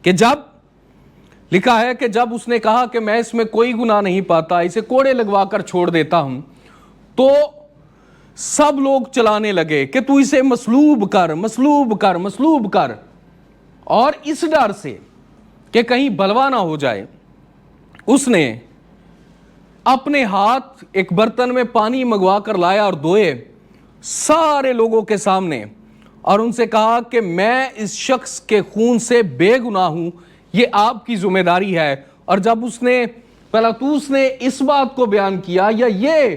کہ جب لکھا ہے کہ جب اس نے کہا کہ میں اس میں کوئی گناہ نہیں پاتا، اسے کوڑے لگوا کر چھوڑ دیتا ہوں، تو سب لوگ چلانے لگے کہ تو اسے مصلوب کر، مصلوب کر، مصلوب کر۔ اور اس ڈر سے کہ کہیں بلوا نہ ہو جائے، اس نے اپنے ہاتھ ایک برتن میں پانی منگوا کر لایا اور دھوئے سارے لوگوں کے سامنے، اور ان سے کہا کہ میں اس شخص کے خون سے بے گناہ ہوں، یہ آپ کی ذمہ داری ہے۔ اور جب اس نے پیلاطوس نے اس بات کو بیان کیا یا یہ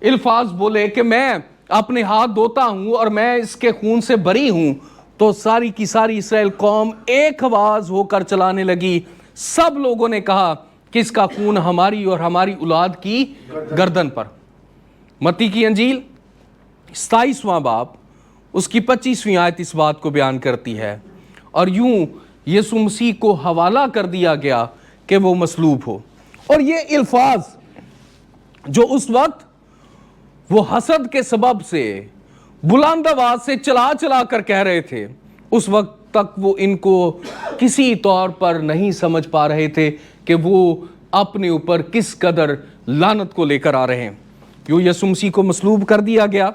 الفاظ بولے کہ میں اپنے ہاتھ دھوتا ہوں اور میں اس کے خون سے بری ہوں، تو ساری کی ساری اسرائیل قوم ایک آواز ہو کر چلانے لگی۔ سب لوگوں نے کہا کہ اس کا خون ہماری اور ہماری اولاد کی گردن پر۔ متی کی انجیل 27واں باب اس کی 25ویں آیت اس بات کو بیان کرتی ہے، اور یوں یسوع مسیح کو حوالہ کر دیا گیا کہ وہ مصلوب ہو۔ اور یہ الفاظ جو اس وقت وہ حسد کے سبب سے بلند آواز سے چلا چلا کر کہہ رہے تھے، اس وقت تک وہ ان کو کسی طور پر نہیں سمجھ پا رہے تھے کہ وہ اپنے اوپر کس قدر لعنت کو لے کر آ رہے ہیں۔ یوں یسوع مسیح کو مصلوب کر دیا گیا۔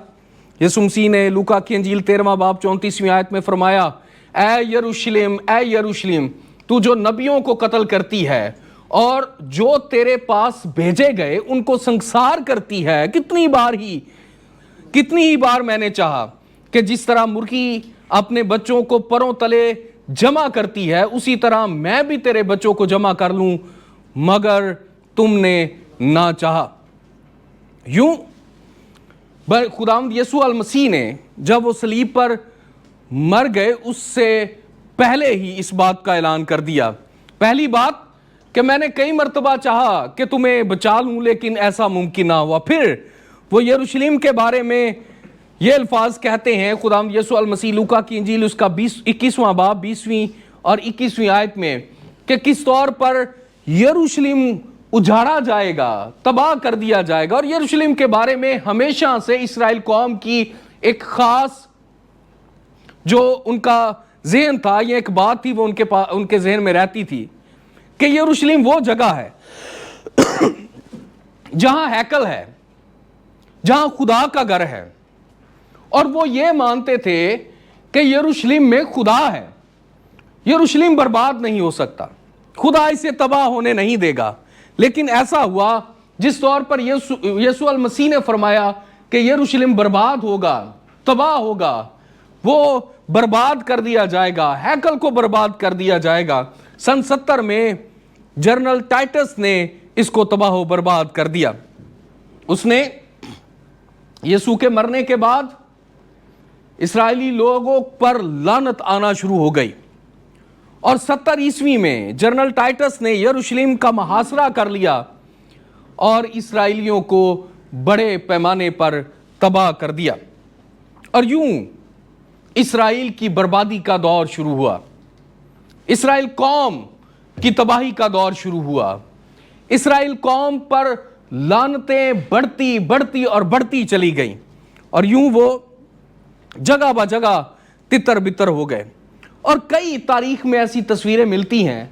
یسوع مسیح نے لوکا کی انجیل 13واں باب 34ویں آیت میں فرمایا، اے یروشلم تو جو نبیوں کو قتل کرتی ہے اور جو تیرے پاس بھیجے گئے ان کو سنسار کرتی ہے، کتنی ہی بار میں نے چاہا کہ جس طرح مرغی اپنے بچوں کو پروں تلے جمع کرتی ہے اسی طرح میں بھی تیرے بچوں کو جمع کر لوں، مگر تم نے نہ چاہا۔ یوں خداوند یسوع المسیح نے جب وہ صلیب پر مر گئے اس سے پہلے ہی اس بات کا اعلان کر دیا۔ پہلی بات کہ میں نے کئی مرتبہ چاہا کہ تمہیں بچا لوں لیکن ایسا ممکن نہ ہوا۔ پھر وہ یروشلم کے بارے میں یہ الفاظ کہتے ہیں خداوند یسوع المسیح لوکا کی انجیل اس کا 21واں باب 20ویں اور 21ویں آیت میں کہ کس طور پر یروشلم اجاڑا جائے گا، تباہ کر دیا جائے گا۔ اور یروشلم کے بارے میں ہمیشہ سے اسرائیل قوم کی ایک خاص جو ان کا ذہن تھا، یہ ایک بات تھی وہ ان کے ذہن میں رہتی تھی کہ یروشلم وہ جگہ ہے جہاں ہیکل ہے، جہاں خدا کا گھر ہے، اور وہ یہ مانتے تھے کہ یروشلم میں خدا ہے، یروشلم برباد نہیں ہو سکتا، خدا اسے تباہ ہونے نہیں دے گا۔ لیکن ایسا ہوا جس طور پر یسوع المسیح نے فرمایا کہ یروشلم برباد ہوگا، تباہ ہوگا، وہ برباد کر دیا جائے گا، ہیکل کو برباد کر دیا جائے گا۔ سن 70 میں جنرل ٹائٹس نے اس کو تباہ و برباد کر دیا۔ اس نے یسوع کے مرنے کے بعد اسرائیلی لوگوں پر لعنت آنا شروع ہو گئی، اور 70 عیسوی میں جنرل ٹائٹس نے یروشلم کا محاصرہ کر لیا اور اسرائیلیوں کو بڑے پیمانے پر تباہ کر دیا، اور یوں اسرائیل کی بربادی کا دور شروع ہوا، اسرائیل قوم کی تباہی کا دور شروع ہوا۔ اسرائیل قوم پر لعنتیں بڑھتی اور بڑھتی چلی گئیں، اور یوں وہ جگہ بہ جگہ تتر بتر ہو گئے۔ اور کئی تاریخ میں ایسی تصویریں ملتی ہیں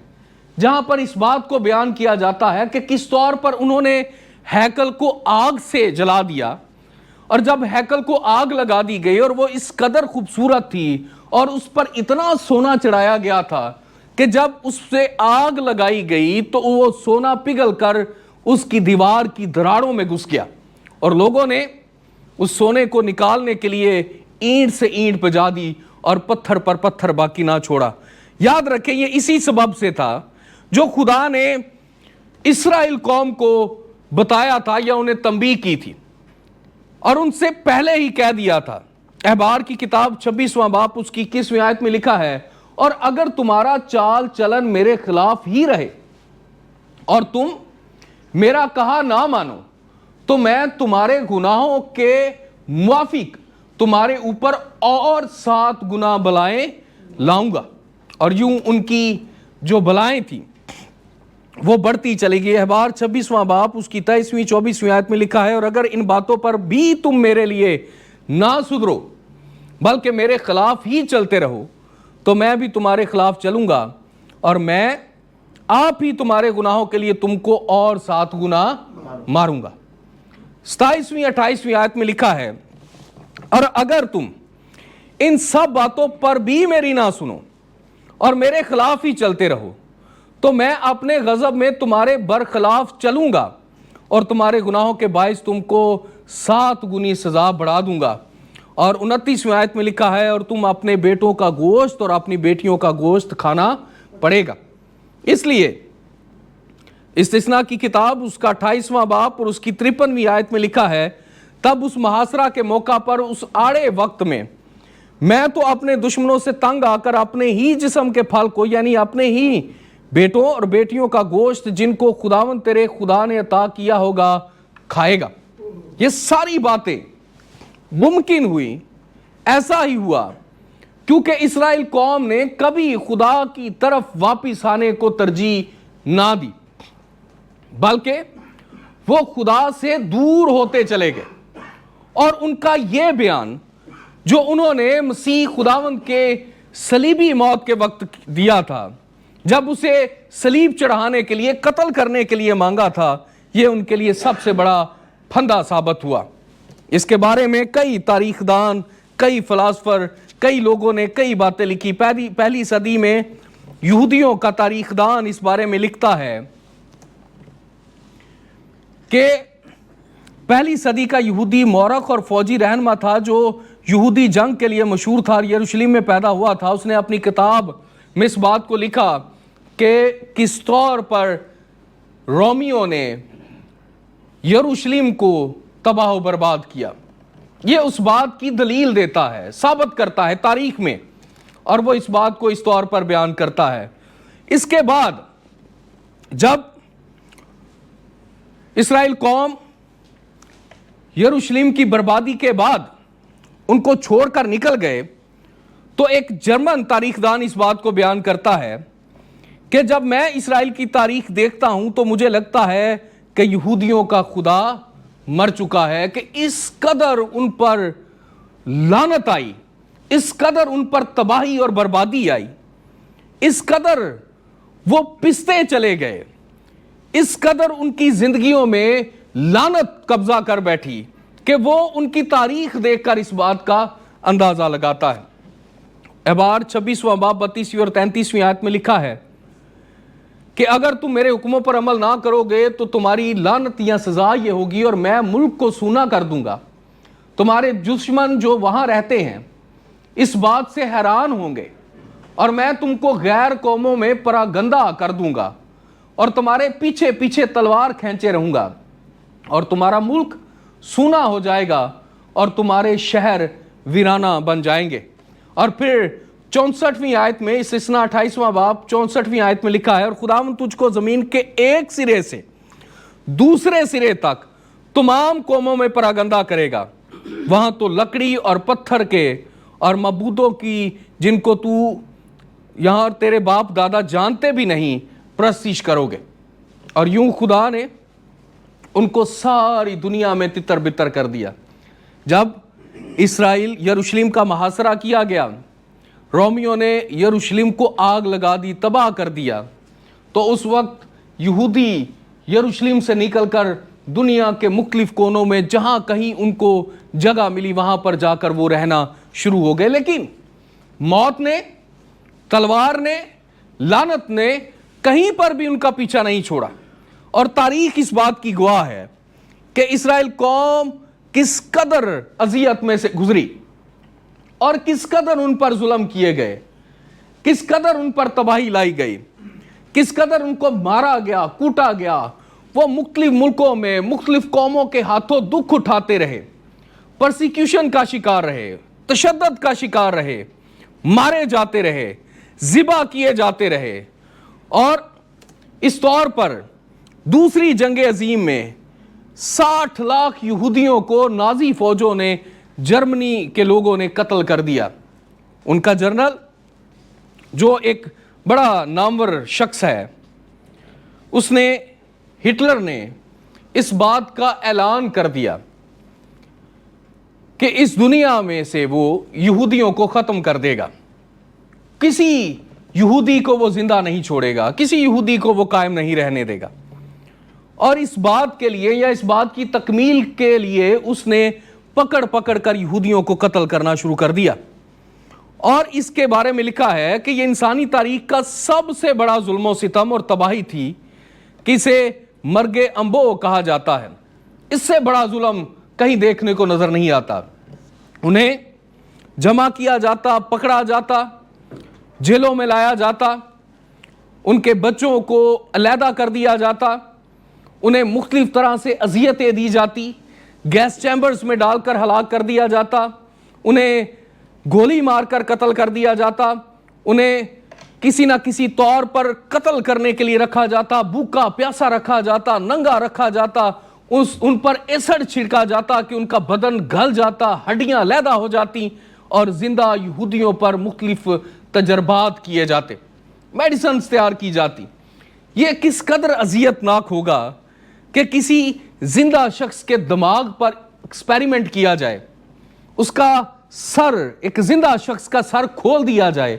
جہاں پر اس بات کو بیان کیا جاتا ہے کہ کس طور پر انہوں نے ہیکل کو آگ سے جلا دیا، اور جب ہیکل کو آگ لگا دی گئی اور وہ اس قدر خوبصورت تھی اور اس پر اتنا سونا چڑھایا گیا تھا کہ جب اس سے آگ لگائی گئی تو وہ سونا پگھل کر اس کی دیوار کی دراڑوں میں گھس گیا، اور لوگوں نے اس سونے کو نکالنے کے لیے اینٹ سے اینٹ بجا دی اور پتھر پر پتھر باقی نہ چھوڑا۔ یاد رکھیں یہ اسی سبب سے تھا جو خدا نے اسرائیل قوم کو بتایا تھا یا انہیں تنبیہ کی تھی، اور ان سے پہلے ہی کہہ دیا تھا۔ احبار کی کتاب 26واں باب اس کی 21ویں آیت میں لکھا ہے، اور اگر تمہارا چال چلن میرے خلاف ہی رہے اور تم میرا کہا نہ مانو تو میں تمہارے گناہوں کے موافق تمہارے اوپر اور 7 گنا بلائیں لاؤں گا۔ اور یوں ان کی جو بلائیں تھیں وہ بڑھتی چلی گئی۔ احبار 26واں باب اس کی 23ویں 24ویں آیت میں لکھا ہے، اور اگر ان باتوں پر بھی تم میرے لیے نہ سدھرو بلکہ میرے خلاف ہی چلتے رہو تو میں بھی تمہارے خلاف چلوں گا، اور میں آپ ہی تمہارے گناہوں کے لیے تم کو اور 7 گنا ماروں گا۔ 27ویں 28ویں آیت میں لکھا ہے، اور اگر تم ان سب باتوں پر بھی میری نہ سنو اور میرے خلاف ہی چلتے رہو تو میں اپنے غضب میں تمہارے برخلاف چلوں گا اور تمہارے گناہوں کے باعث تم کو 7 گنی سزا بڑھا دوں گا۔ اور 29ویں آیت میں لکھا ہے، اور تم اپنے بیٹوں کا گوشت اور اپنی بیٹیوں کا گوشت کھانا پڑے گا۔ اس لیے استثناء کی کتاب اس کا 28واں باب اور اس کی 53ویں آیت میں لکھا ہے، تب اس محاصرہ کے موقع پر اس آڑے وقت میں تو اپنے دشمنوں سے تنگ آ کر اپنے ہی جسم کے پھل کو، یعنی اپنے ہی بیٹوں اور بیٹیوں کا گوشت جن کو خداوند تیرے خدا نے عطا کیا ہوگا کھائے گا۔ یہ ساری باتیں ممکن ہوئی، ایسا ہی ہوا کیونکہ اسرائیل قوم نے کبھی خدا کی طرف واپس آنے کو ترجیح نہ دی، بلکہ وہ خدا سے دور ہوتے چلے گئے۔ اور ان کا یہ بیان جو انہوں نے مسیح خداوند کے صلیبی موت کے وقت دیا تھا، جب اسے صلیب چڑھانے کے لیے، قتل کرنے کے لیے مانگا تھا، یہ ان کے لیے سب سے بڑا پھندا ثابت ہوا۔ اس کے بارے میں کئی تاریخ دان، کئی فلاسفر، کئی لوگوں نے کئی باتیں لکھی۔ پہلی صدی میں یہودیوں کا تاریخ دان اس بارے میں لکھتا ہے کہ پہلی صدی کا یہودی مورخ اور فوجی رہنما تھا جو یہودی جنگ کے لیے مشہور تھا اور یروشلم میں پیدا ہوا تھا۔ اس نے اپنی کتاب میں اس بات کو لکھا کہ کس طور پر رومیوں نے یروشلم کو تباہ و برباد کیا۔ یہ اس بات کی دلیل دیتا ہے، ثابت کرتا ہے تاریخ میں، اور وہ اس بات کو اس طور پر بیان کرتا ہے۔ اس کے بعد جب اسرائیل قوم یروشلم کی بربادی کے بعد ان کو چھوڑ کر نکل گئے، تو ایک جرمن تاریخ دان اس بات کو بیان کرتا ہے کہ جب میں اسرائیل کی تاریخ دیکھتا ہوں تو مجھے لگتا ہے کہ یہودیوں کا خدا مر چکا ہے، کہ اس قدر ان پر لعنت آئی، اس قدر ان پر تباہی اور بربادی آئی، اس قدر وہ پستے چلے گئے، اس قدر ان کی زندگیوں میں لعنت قبضہ کر بیٹھی کہ وہ ان کی تاریخ دیکھ کر اس بات کا اندازہ لگاتا ہے۔ احبار 26واں باب 32ویں اور 33ویں آیت میں لکھا ہے کہ اگر تم میرے حکموں پر عمل نہ کرو گے تو تمہاری لعنت یا سزا یہ ہوگی، اور میں ملک کو سونا کر دوں گا۔ تمہارے دشمن جو وہاں رہتے ہیں اس بات سے حیران ہوں گے، اور میں تم کو غیر قوموں میں پراگندہ کر دوں گا، اور تمہارے پیچھے پیچھے تلوار کھینچے رہوں گا، اور تمہارا ملک سونا ہو جائے گا، اور تمہارے شہر ویرانہ بن جائیں گے۔ اور پھر 64ویں آیت میں، استثناء 28واں باب 64ویں آیت میں لکھا ہے، اور خداوند تجھ کو زمین کے ایک سرے سے دوسرے سرے تک تمام قوموں میں پراگندہ کرے گا، وہاں تو لکڑی اور پتھر کے اور معبودوں کی جن کو تو یہاں اور تیرے باپ دادا جانتے بھی نہیں پرستش کرو گے۔ اور یوں خدا نے ان کو ساری دنیا میں تتر بتر کر دیا۔ جب اسرائیل یروشلم کا محاصرہ کیا گیا، رومیوں نے یروشلم کو آگ لگا دی، تباہ کر دیا، تو اس وقت یہودی یروشلم سے نکل کر دنیا کے مختلف کونوں میں جہاں کہیں ان کو جگہ ملی وہاں پر جا کر وہ رہنا شروع ہو گئے۔ لیکن موت نے، تلوار نے، لعنت نے کہیں پر بھی ان کا پیچھا نہیں چھوڑا، اور تاریخ اس بات کی گواہ ہے کہ اسرائیل قوم کس قدر اذیت میں سے گزری، اور کس قدر ان پر ظلم کیے گئے، کس قدر ان پر تباہی لائی گئی، کس قدر ان کو مارا گیا، کوٹا گیا۔ وہ مختلف ملکوں میں مختلف قوموں کے ہاتھوں دکھ اٹھاتے رہے، پرسیکیوشن کا شکار رہے، تشدد کا شکار رہے، مارے جاتے رہے، ذبح کیے جاتے رہے۔ اور اس طور پر دوسری جنگ عظیم میں 60 لاکھ یہودیوں کو نازی فوجوں نے، جرمنی کے لوگوں نے قتل کر دیا۔ ان کا جنرل جو ایک بڑا نامور شخص ہے، اس نے، ہٹلر نے اس بات کا اعلان کر دیا کہ اس دنیا میں سے وہ یہودیوں کو ختم کر دے گا، کسی یہودی کو وہ زندہ نہیں چھوڑے گا، کسی یہودی کو وہ قائم نہیں رہنے دے گا۔ اور اس بات کے لیے، یا اس بات کی تکمیل کے لیے، اس نے پکڑ پکڑ کر یہودیوں کو قتل کرنا شروع کر دیا۔ اور اس کے بارے میں لکھا ہے کہ یہ انسانی تاریخ کا سب سے بڑا ظلم و ستم اور تباہی تھی، کہ اسے مرگ انبوہ کہا جاتا ہے۔ اس سے بڑا ظلم کہیں دیکھنے کو نظر نہیں آتا۔ انہیں جمع کیا جاتا، پکڑا جاتا، جیلوں میں لایا جاتا، ان کے بچوں کو علیحدہ کر دیا جاتا, انہیں مختلف طرح سے اذیتیں دی جاتی, گیس چیمبرز میں ڈال کر ہلاک کر دیا جاتا, انہیں گولی مار کر قتل کر دیا جاتا, انہیں کسی نہ کسی طور پر قتل کرنے کے لیے رکھا جاتا, بھوکا پیاسا رکھا جاتا, ننگا رکھا جاتا, ان پر ایسڈ چھڑکا جاتا کہ ان کا بدن گل جاتا, ہڈیاں علیحدہ ہو جاتی, اور زندہ یہودیوں پر مختلف تجربات کیے جاتے, میڈیسنز تیار کی جاتی. یہ کس قدر اذیت ناک ہوگا کہ کسی زندہ شخص کے دماغ پر ایکسپیریمنٹ کیا جائے, اس کا سر, ایک زندہ شخص کا سر کھول دیا جائے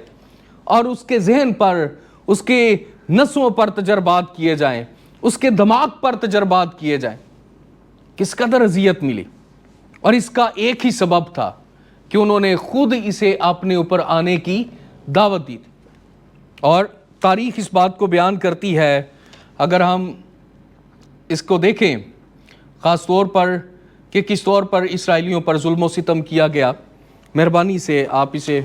اور اس کے ذہن پر, اس کے نسوں پر تجربات کیے جائیں, اس کے دماغ پر تجربات کیے جائیں. کس قدر اذیت ملی, اور اس کا ایک ہی سبب تھا کہ انہوں نے خود اسے اپنے اوپر آنے کی دعوت دی تھی. اور تاریخ اس بات کو بیان کرتی ہے, اگر ہم اس کو دیکھیں خاص طور پر کہ کس طور پر اسرائیلیوں پر ظلم و ستم کیا گیا, مہربانی سے آپ اسے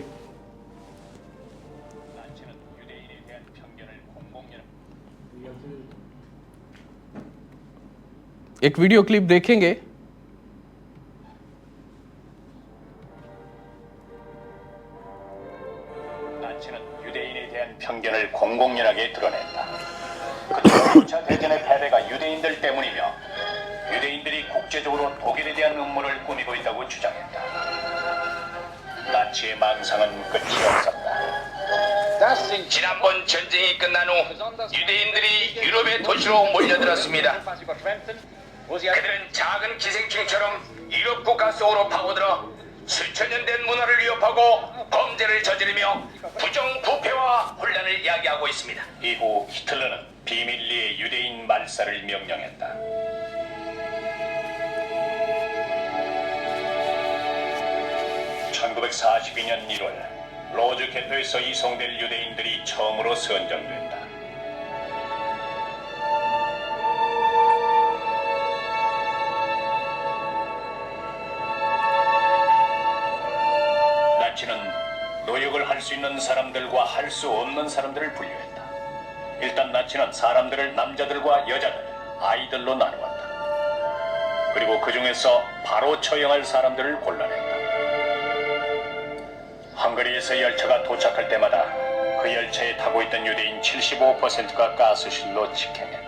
ایک ویڈیو کلپ دیکھیں گے. 편견을 공공연하게 드러냈다. 그때 2차 대전의 패배가 유대인들 때문이며 유대인들이 국제적으로 독일에 대한 음모를 꾸미고 있다고 주장했다. 나치의 망상은 끝이 없었다. 지난번 전쟁이 끝난 후 유대인들이 유럽의 도시로 몰려들었습니다. 그들은 작은 기생충처럼 유럽 국가 속으로 파고들어 수천 년 된 문화를 위협하고 범죄를 저지르며 부정부패와 혼란을 야기하고 있습니다. 이후 히틀러는 비밀리에 유대인 말살을 명령했다. 1942년 1월 로즈 개토에서 이송될 유대인들이 처음으로 선정됐다. 나치는 노역을 할 수 있는 사람들과 할 수 없는 사람들을 분류했다. 일단 나치는 사람들을 남자들과 여자들, 아이들로 나누었다. 그리고 그 중에서 바로 처형할 사람들을 골라냈다. 헝가리에서 열차가 도착할 때마다 그 열차에 타고 있던 유대인 75%가 가스실로 직행했다.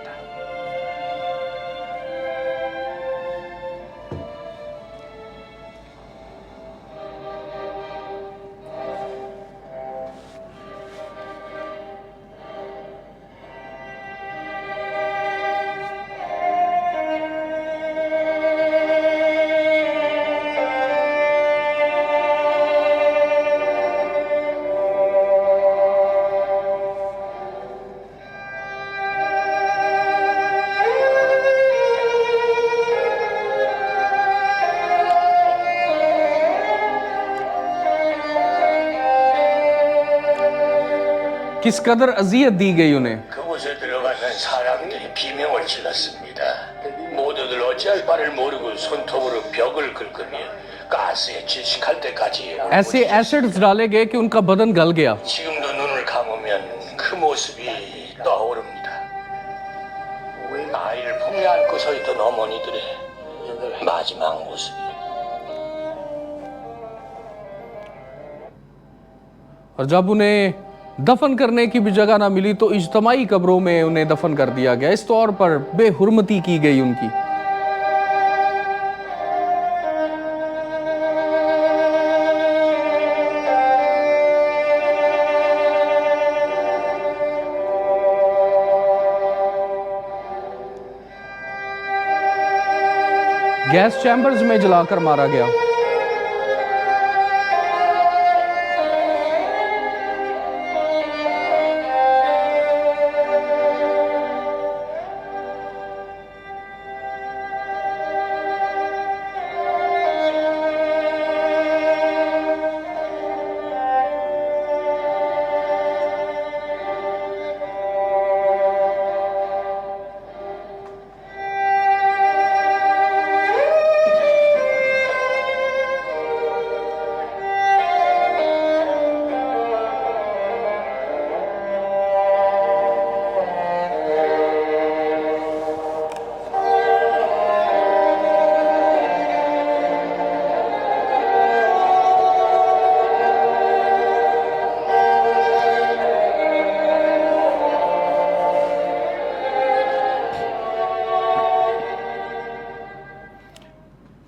کس قدر اذیت دی گئی انہیں. 그곳에 들어가는 사람들이 비명을 질렀습니다. 모두들 어찌할 바를 모르고 손톱으로 벽을 긁으며 가스에 질식할 때까지 ایسے ایسڈز ڈالے گئے کہ ان کا بدن گل گیا. 지금도 눈을 감으면 그 모습이 떠오릅니다. 아이를 품에 안고 서 있던 어머니들의 마지막 모습이. اور جب انہیں دفن کرنے کی بھی جگہ نہ ملی تو اجتماعی قبروں میں انہیں دفن کر دیا گیا. اس طور پر بے حرمتی کی گئی ان کی. گیس چیمبرز میں جلا کر مارا گیا.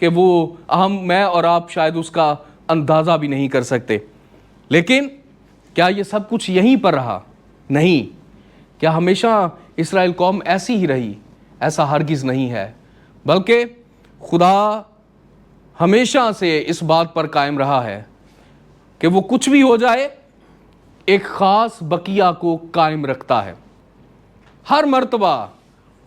کہ وہ میں اور آپ شاید اس کا اندازہ بھی نہیں کر سکتے. لیکن کیا یہ سب کچھ یہیں پر رہا؟ نہیں. کیا ہمیشہ اسرائیل قوم ایسی ہی رہی؟ ایسا ہرگز نہیں ہے، بلکہ خدا ہمیشہ سے اس بات پر قائم رہا ہے کہ وہ کچھ بھی ہو جائے ایک خاص بقیہ کو قائم رکھتا ہے. ہر مرتبہ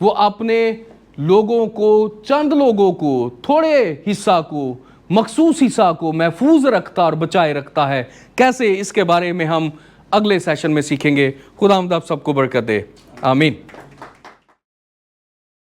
وہ اپنے لوگوں کو، چند لوگوں کو، تھوڑے حصہ کو، مخصوص حصہ کو محفوظ رکھتا اور بچائے رکھتا ہے. کیسے؟ اس کے بارے میں ہم اگلے سیشن میں سیکھیں گے. خداوند آپ سب کو برکت دے. آمین.